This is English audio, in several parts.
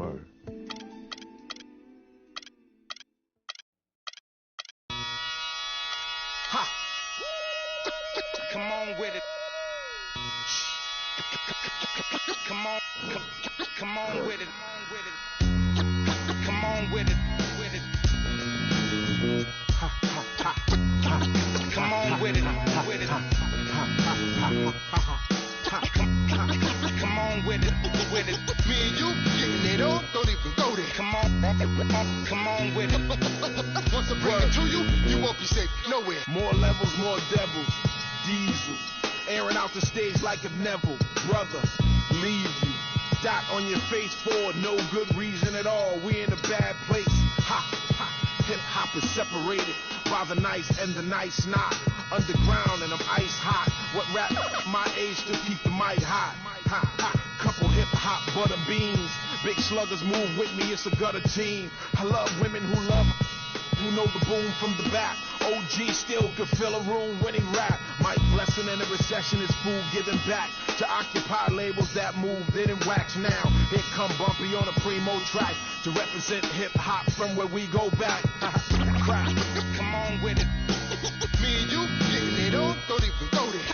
Word. Ha! Come on with it. Come on with it. Come on with it. Ha, ha, ha, ha. Come on with it. With it. Ha, ha, ha, ha, ha. Come on with it. With it. Me and you getting it on, don't even go there. Come on with it. Once I bring it to you, you won't be safe nowhere. More levels, more devils. Diesel, airing out the stage like if Neville, brother, leave you. Dot on your face for no good reason at all. We in a bad place. Ha, ha. Hip hop is separated by the nice and the nice not. Underground and I'm ice hot. What rap my age to keep the mic hot? Ha, ha. Couple hip hop butter beans. Big sluggers move with me, it's a gutter team. I love women who know the boom from the back. OG still could fill a room when he rap. Mike Blessing in a recession is food giving back to occupy labels that move, didn't wax now. Here come Bumpy on a primo track to represent hip hop from where we go back. Crap. Come on with it. Me and you getting it on, don't even go there.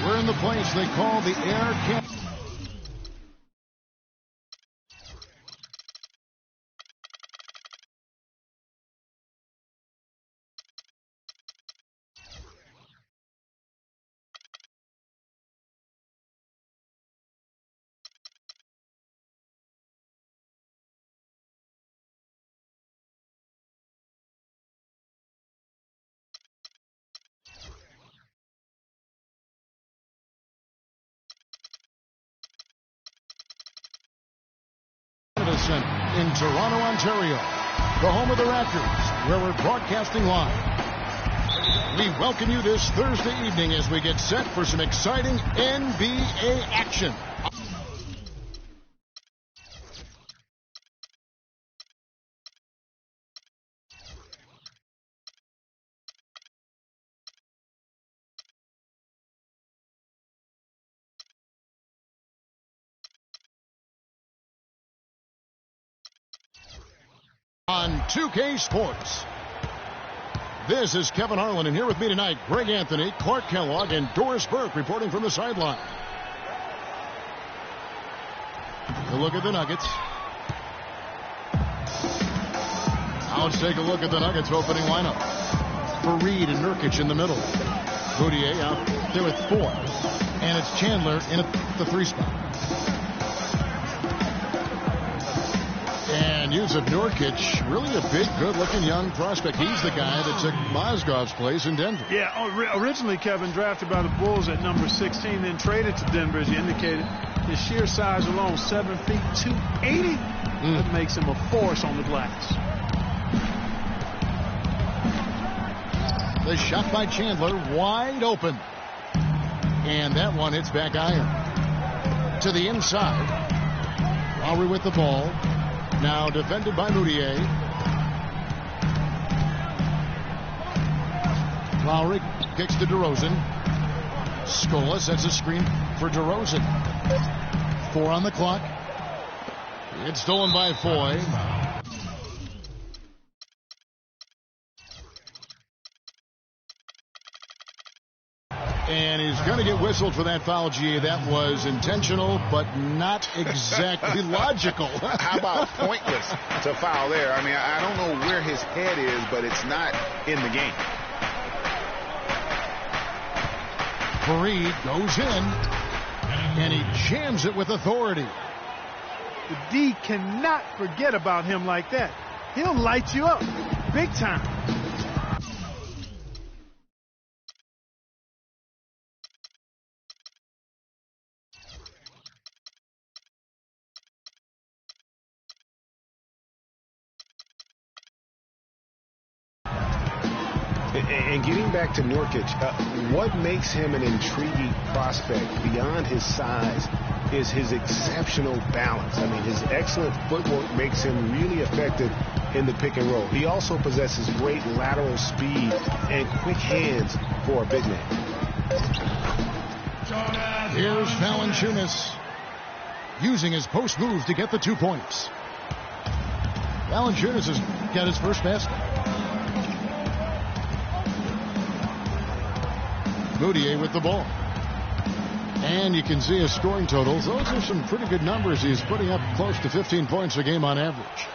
We're in the place they call the Air Camp. In Toronto, Ontario, the home of the Raptors, where we're broadcasting live. We welcome you this Thursday evening as we get set for some exciting NBA action. On 2K Sports. This is Kevin Harlan, and here with me tonight, Greg Anthony, Clark Kellogg, and Doris Burke reporting from the sideline. A look at the Nuggets. Now let's take a look at the Nuggets opening lineup. Fareed and Nurkic in the middle. Boudier out there with 4. And it's Chandler in at the 3 spot. And Yusuf Nurkic, really a big, good-looking young prospect. He's the guy that took Mozgov's place in Denver. Yeah, originally, Kevin, drafted by the Bulls at number 16, then traded to Denver, as you indicated. His sheer size alone, 7 feet, 280. That makes him a force on the glass. The shot by Chandler, wide open. And that one hits back iron. To the inside. Lowry with the ball. Now defended by Boudier. Lowry kicks to DeRozan. Scola sets a screen for DeRozan. 4 on the clock. It's stolen by Foy. And he's going to get whistled for that foul, G. That was intentional, but not exactly logical. How about pointless to foul there? I mean, I don't know where his head is, but it's not in the game. Fareed goes in, and he jams it with authority. The D cannot forget about him like that. He'll light you up big time. And getting back to Nurkic, what makes him an intriguing prospect beyond his size is his exceptional balance. I mean, his excellent footwork makes him really effective in the pick and roll. He also possesses great lateral speed and quick hands for a big man. Here's Valanciunas. using his post move to get the 2 points. Valanciunas has got his first basket. Moutier with the ball. And you can see his scoring totals. Those are some pretty good numbers. He's putting up close to 15 points a game on average.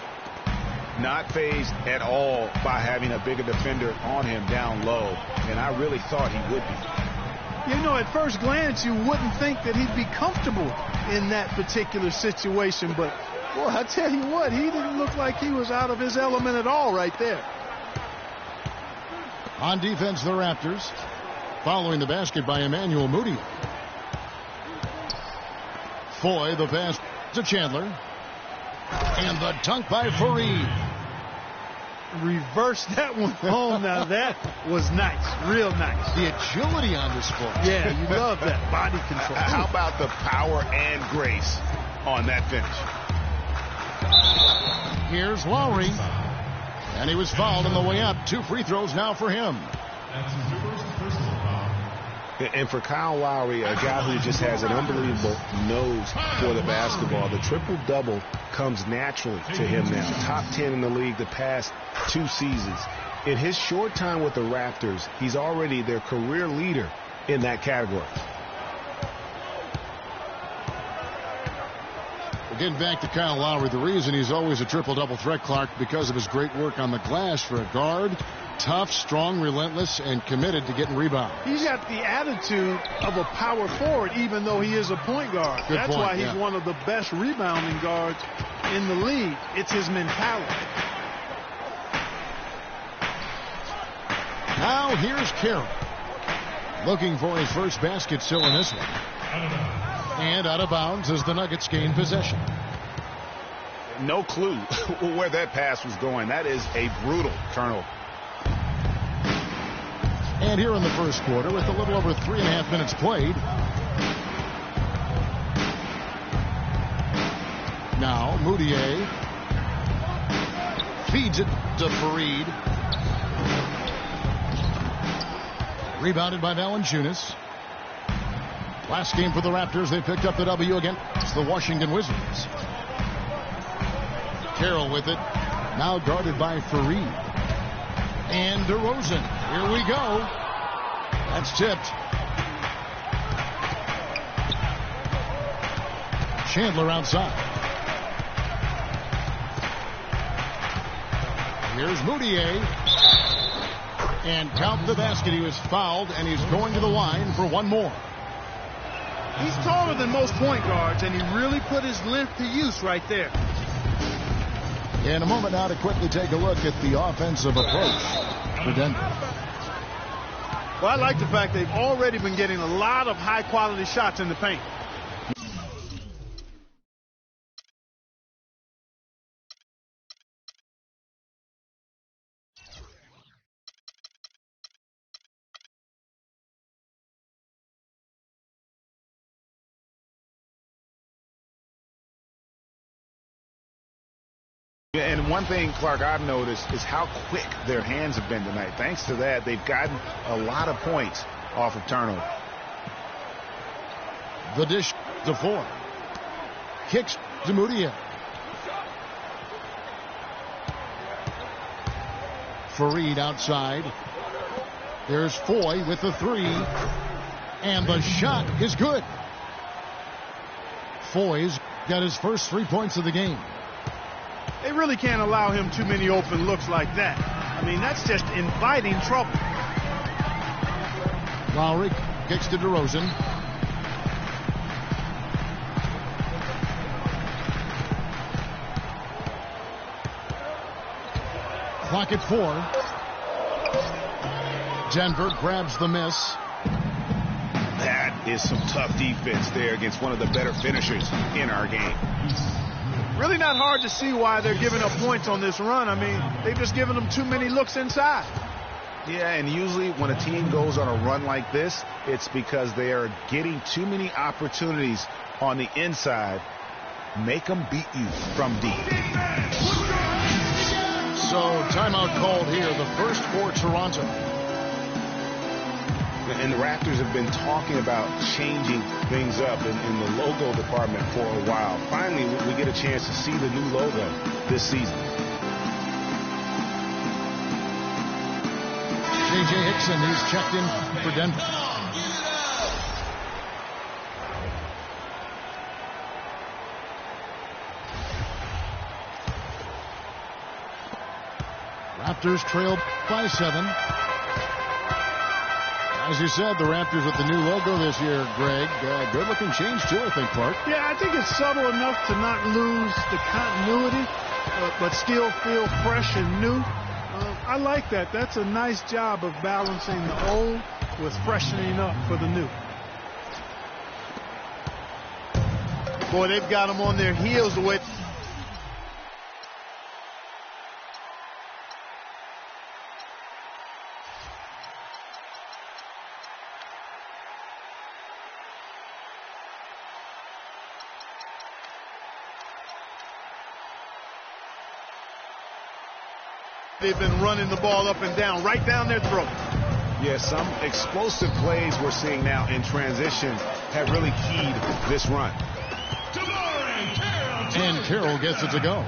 Not phased at all by having a bigger defender on him down low. And I really thought he would be. You know, at first glance, you wouldn't think that he'd be comfortable in that particular situation. But, boy, I tell you what, he didn't look like he was out of his element at all right there. On defense, the Raptors. Following the basket by Emmanuel Moutier. Foy, the pass to Chandler. And the dunk by Fareed. Reverse that one home. Now that was nice. Real nice. The agility on display. Yeah, you love that body control. How about the power and grace on that finish? Here's Lowry. And he was fouled on the way up. 2 free throws now for him. And for Kyle Lowry, a guy who just has an unbelievable nose for the basketball, the triple-double comes naturally to him now. Top 10 in the league the past 2 seasons. In his short time with the Raptors, he's already their career leader in that category. Getting back to Kyle Lowry, the reason he's always a triple-double threat, Clark, because of his great work on the glass for a guard. Tough, strong, relentless, and committed to getting rebounds. He's got the attitude of a power forward, even though he is a point guard. That's why he's one of the best rebounding guards in the league. It's his mentality. Now here's Carroll. Looking for his first basket still in this one. And out of bounds as the Nuggets gain possession. No clue where that pass was going. That is a brutal turnover. And here in the first quarter, with a little over 3.5 minutes played. Now Moutier feeds it to Fareed. Rebounded by Valanciunas. Last game for the Raptors, they picked up the W against the Washington Wizards. Carroll with it. Now guarded by Fareed. And DeRozan. Here we go. That's tipped. Chandler outside. Here's Moutier. And count the basket. He was fouled, and he's going to the line for one more. He's taller than most point guards, and he really put his length to use right there. In a moment now to quickly take a look at the offensive approach for Denver. Well, I like the fact they've already been getting a lot of high-quality shots in the paint. And one thing, Clark, I've noticed is how quick their hands have been tonight. Thanks to that, they've gotten a lot of points off of turnover. The dish to Four. Kicks to Moutier. Fareed outside. There's Foy with the 3. And the shot is good. Foy's got his first 3 points of the game. They really can't allow him too many open looks like that. I mean, that's just inviting trouble. Lowry kicks to DeRozan. Clock at 4. Denver grabs the miss. That is some tough defense there against one of the better finishers in our game. Really not hard to see why they're giving up points on this run. I mean, they've just given them too many looks inside. Yeah, and usually when a team goes on a run like this, it's because they are getting too many opportunities on the inside. Make them beat you from deep. So timeout called here, the first for Toronto. And the Raptors have been talking about changing things up in the logo department for a while. Finally, we get a chance to see the new logo this season. J.J. Hickson, he's checked in for Denver. Raptors trail by 7. As you said, the Raptors with the new logo this year, Greg. Good-looking change, too, I think, Park. Yeah, I think it's subtle enough to not lose the continuity, but still feel fresh and new. I like that. That's a nice job of balancing the old with freshening up for the new. Boy, they've got them on their heels the way. They've been running the ball up and down, right down their throat. Yeah, some explosive plays we're seeing now in transition have really keyed this run. And Carroll gets it to go.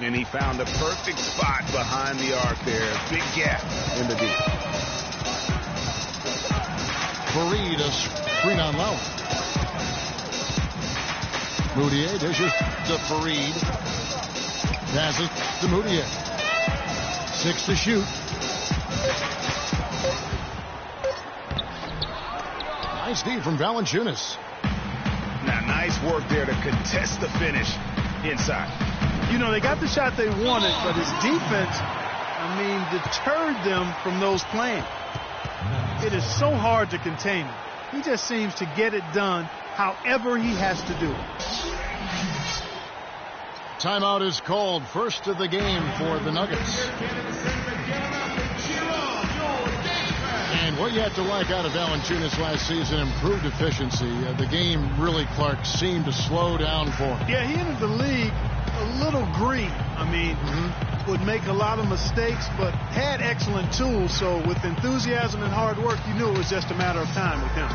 And he found the perfect spot behind the arc there. Big gap in the deep. Fareed, a screen on low. Moutier dishes to Fareed. Passes to Moutier. 6 to shoot. Nice D from Valanciunas. Now, nice work there to contest the finish inside. You know, they got the shot they wanted, but his defense, deterred them from those playing. It is so hard to contain him. He just seems to get it done however he has to do it. Timeout is called. First of the game for the Nuggets. And what you have to like out of Valanciunas last season, improved efficiency. The game really, Clark, seemed to slow down for him. Yeah, he entered the league a little green. Would make a lot of mistakes, but had excellent tools. So with enthusiasm and hard work, you knew it was just a matter of time with him.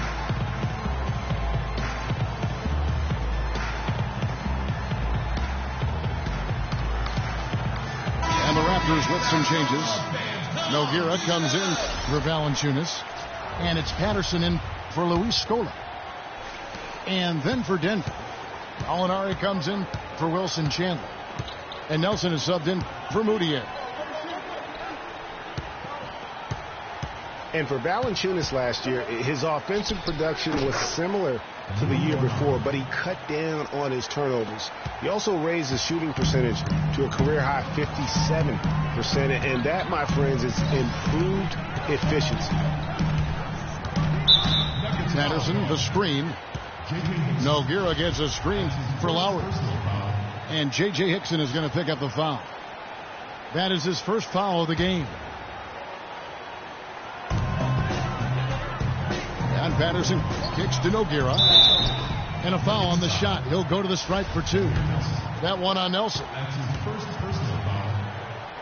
And the Raptors with some changes. Nogueira comes in for Valanciunas. And it's Patterson in for Luis Scola. And then for Denver, Gallinari comes in for Wilson Chandler. And Nelson is subbed in for Moutier. And for Valanciunas last year, his offensive production was similar to the year before, but he cut down on his turnovers. He also raised his shooting percentage to a career-high 57%, and that, my friends, is improved efficiency. Patterson, the screen. Nogueira gets a screen for Lowry. And J.J. Hickson is going to pick up the foul. That is his first foul of the game. And Patterson kicks to Nogueira. And a foul on the shot. He'll go to the stripe for 2. That one on Nelson.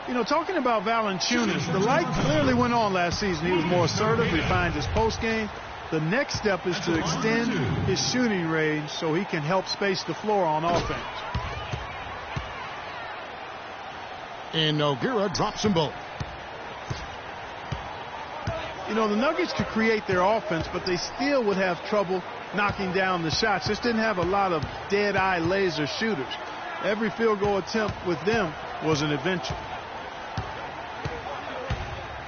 You know, talking about Valanciunas, the light clearly went on last season. He was more assertive, refined his post game. The next step is to extend his shooting range so he can help space the floor on offense. And Nogueira drops them both. You know, the Nuggets could create their offense, but they still would have trouble knocking down the shots. Just didn't have a lot of dead-eye laser shooters. Every field goal attempt with them was an adventure.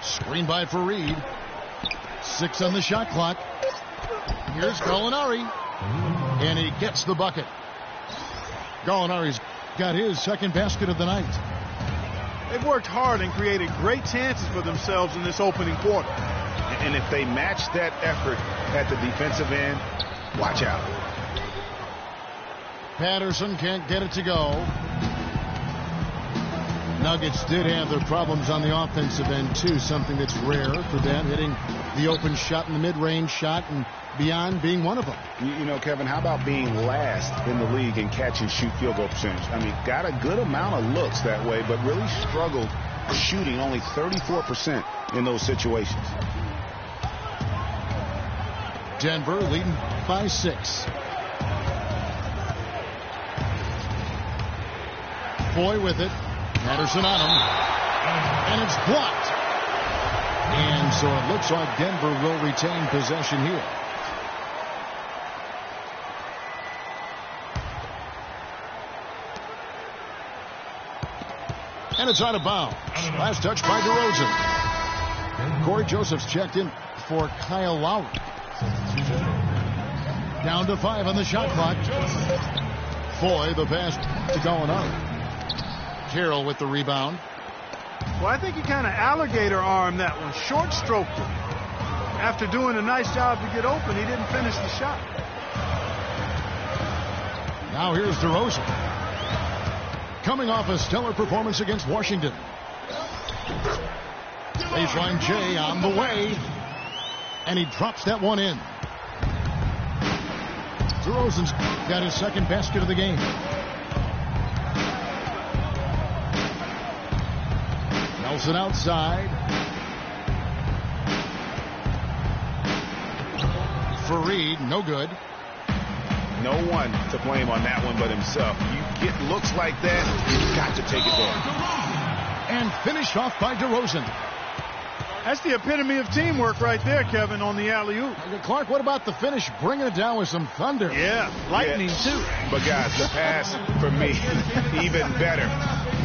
Screen by Fareed. 6 on the shot clock. Here's Gallinari. And he gets the bucket. Gallinari's got his second basket of the night. They've worked hard and created great chances for themselves in this opening quarter. And if they match that effort at the defensive end, watch out. Patterson can't get it to go. Nuggets did have their problems on the offensive end, too, something that's rare for them, hitting the open shot and the mid-range shot and beyond being one of them. You know, Kevin, how about being last in the league in catch-and-shoot field goal percentage? Got a good amount of looks that way, but really struggled shooting only 34% in those situations. Denver leading by 6. Foy with it. Patterson on him. And it's blocked. And so it looks like Denver will retain possession here. And it's out of bounds. Last touch by DeRozan. Corey Joseph's checked in for Kyle Lowry. Down to 5 on the shot clock. Foy, the pass to Gallinari. Carroll with the rebound. Well, I think he kind of alligator armed that one. Short stroked it. After doing a nice job to get open, he didn't finish the shot. Now here's DeRozan. Coming off a stellar performance against Washington. Baseline J on the way. And he drops that one in. DeRozan's got his second basket of the game. Nelson outside. Fareed, no good. No one to blame on that one but himself. You get looks like that, you've got to take it there. And finished off by DeRozan. That's the epitome of teamwork right there, Kevin, on the alley-oop. Clark, what about the finish? Bringing it down with some thunder. Yeah, lightning too. But guys, the pass for me, even better.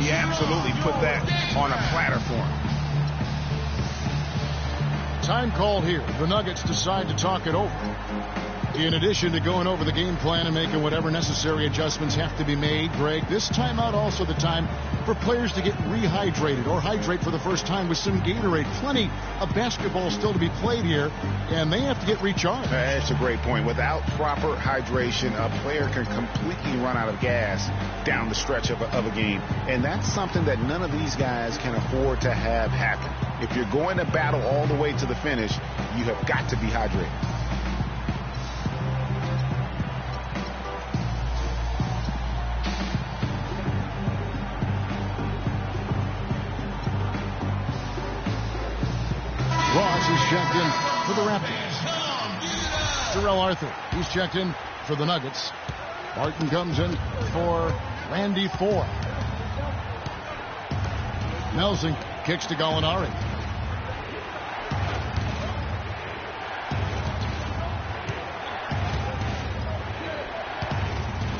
He absolutely put that on a platter for him. Time called here. The Nuggets decide to talk it over. In addition to going over the game plan and making whatever necessary adjustments have to be made, Greg, this timeout also the time for players to get rehydrated or hydrate for the first time with some Gatorade. Plenty of basketball still to be played here, and they have to get recharged. That's a great point. Without proper hydration, a player can completely run out of gas down the stretch of a game, and that's something that none of these guys can afford to have happen. If you're going to battle all the way to the finish, you have got to be hydrated. Ross is checked in for the Raptors. Terrell Arthur, he's checked in for the Nuggets. Martin comes in for Randy Foy. Nelson kicks to Gallinari.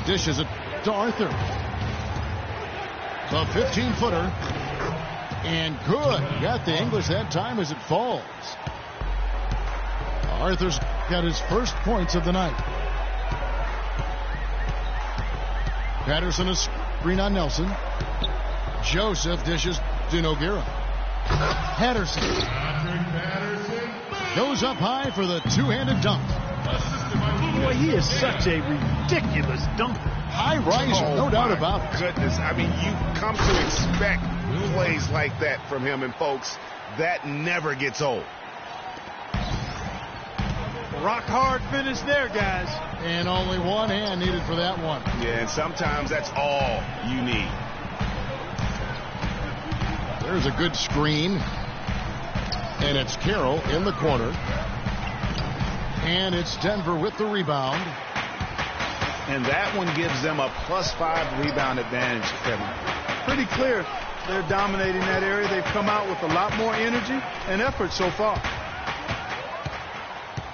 Dishes it to Arthur. The 15-footer. And good. Got the English that time as it falls. Arthur's got his first points of the night. Patterson is screen on Nelson. Joseph dishes to Nogueira. Patterson goes up high for the two-handed dunk. Boy, he is such a ridiculous dunker. High riser, no doubt about it. Goodness, I mean, you come to expect plays like that from him, and folks, that never gets old. Rock hard finish there, guys. And only one hand needed for that one. Yeah, and sometimes that's all you need. There's a good screen. And it's Carroll in the corner. And it's Denver with the rebound. And that one gives them a +5 rebound advantage, Kevin. Pretty clear. They're dominating that area. They've come out with a lot more energy and effort so far.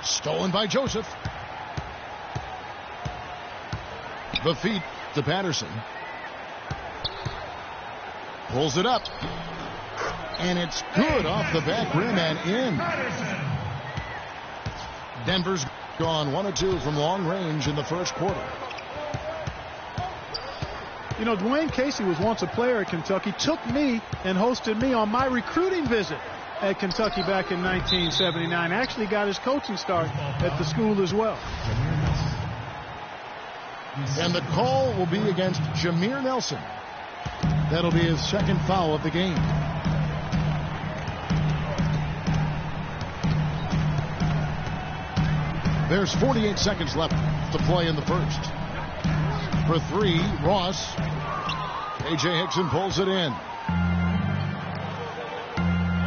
Stolen by Joseph. The feed to Patterson. Pulls it up. And it's good off the back rim and in. Denver's gone 1 of 2 from long range in the first quarter. You know, Dwayne Casey was once a player at Kentucky, took me and hosted me on my recruiting visit at Kentucky back in 1979. Actually got his coaching start at the school as well. And the call will be against Jameer Nelson. That'll be his second foul of the game. There's 48 seconds left to play in the first. For 3, Ross. A.J. Hickson pulls it in.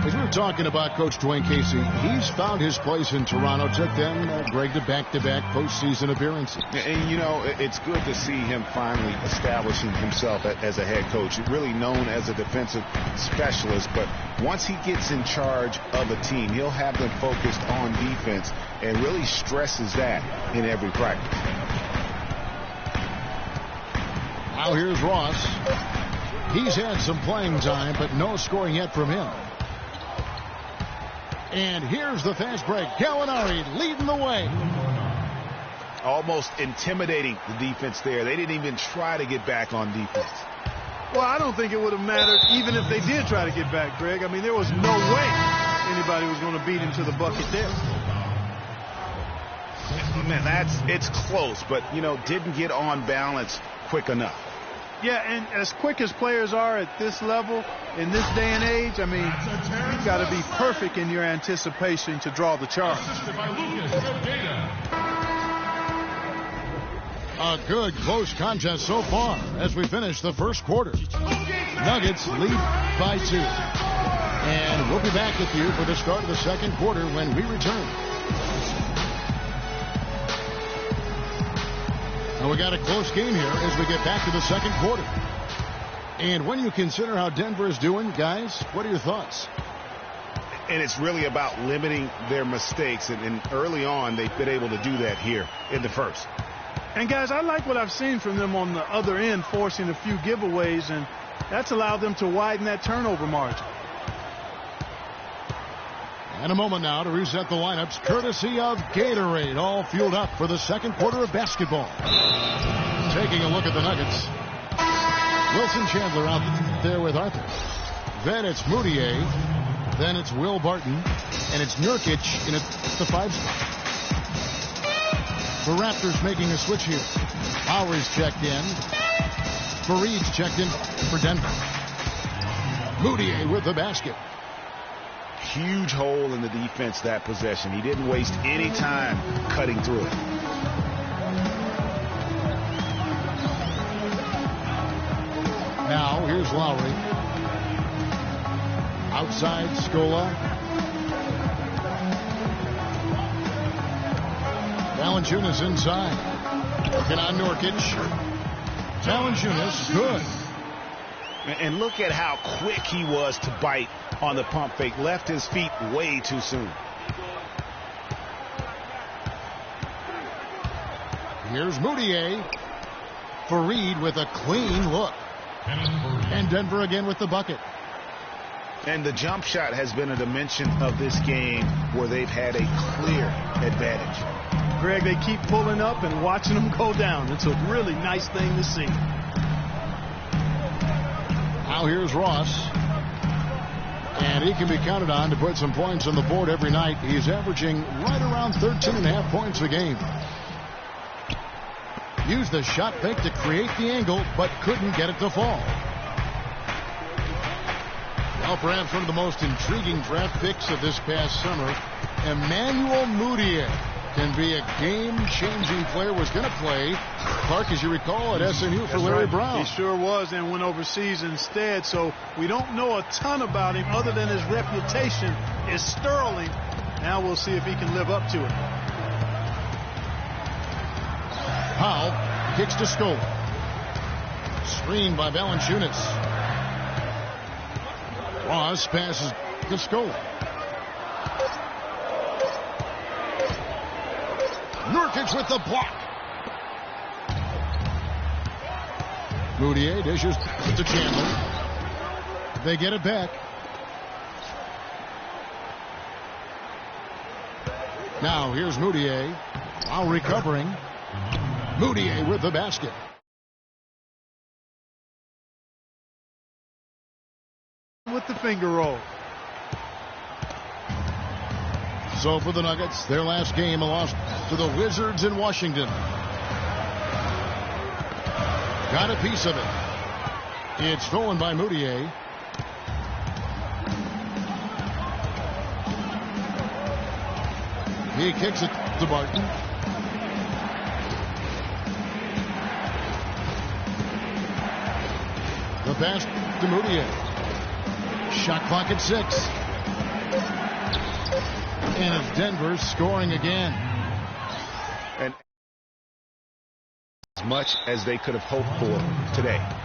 As we were talking about Coach Dwayne Casey, he's found his place in Toronto. Took them, Greg, to back-to-back postseason appearances. And, you know, it's good to see him finally establishing himself as a head coach. Really known as a defensive specialist, but once he gets in charge of a team, he'll have them focused on defense and really stresses that in every practice. Now here's Ross. He's had some playing time, but no scoring yet from him. And here's the fast break. Gallinari leading the way. Almost intimidating the defense there. They didn't even try to get back on defense. Well, I don't think it would have mattered even if they did try to get back, Greg. I mean, there was no way anybody was going to beat him to the bucket there. Man, it's close, but, you know, didn't get on balance quick enough. Yeah, and as quick as players are at this level, in this day and age, I mean, you've got to be perfect in your anticipation to draw the charge. A good close contest so far as we finish the first quarter. Nuggets lead by 2. And we'll be back with you for the start of the second quarter when we return. And we got a close game here as we get back to the second quarter. And when you consider how Denver is doing, guys, what are your thoughts? And it's really about limiting their mistakes. And early on, they've been able to do that here in the first. And, guys, I like what I've seen from them on the other end, forcing a few giveaways, and that's allowed them to widen that turnover margin. And a moment now to reset the lineups, courtesy of Gatorade, all fueled up for the second quarter of basketball. Taking a look at the Nuggets. Wilson Chandler out there with Arthur. Then it's Moutier. Then it's Will Barton. And it's Nurkic in the 5 spot. The Raptors making a switch here. Lowry's checked in. Fareed's checked in for Denver. Moutier with the basket. Huge hole in the defense that possession. He didn't waste any time cutting through it. Now here's Lowry. Outside Scola. Valanciunas inside. Looking on Nurkic. Valanciunas good. And look at how quick he was to bite on the pump fake. Left his feet way too soon. Here's Moutier. Fareed with a clean look. And Denver again with the bucket. And the jump shot has been a dimension of this game where they've had a clear advantage. Greg, they keep pulling up and watching them go down. It's a really nice thing to see. Now here's Ross. And he can be counted on to put some points on the board every night. He's averaging right around 13.5 points a game. Used the shot fake to create the angle, but couldn't get it to fall. Well, perhaps one of the most intriguing draft picks of this past summer, Emmanuel Moutier, can be a game-changing player. Was going to play, Clark, as you recall, at SMU for Larry Brown. He sure was, and went overseas instead. So we don't know a ton about him other than his reputation is sterling. Now we'll see if he can live up to it. Powell kicks to Scola. Screened by Valanciunas. Ross passes to Scola. Nurkic with the block. Moutier dishes to Chandler. They get it back. Now here's Moutier. While recovering. Moutier with the basket. With the finger roll. So for the Nuggets, their last game, a loss to the Wizards in Washington. Got a piece of it. It's stolen by Moutier. He kicks it to Barton. The pass to Moutier. Shot clock at 6. And it's Denver scoring again. And as much as they could have hoped for today.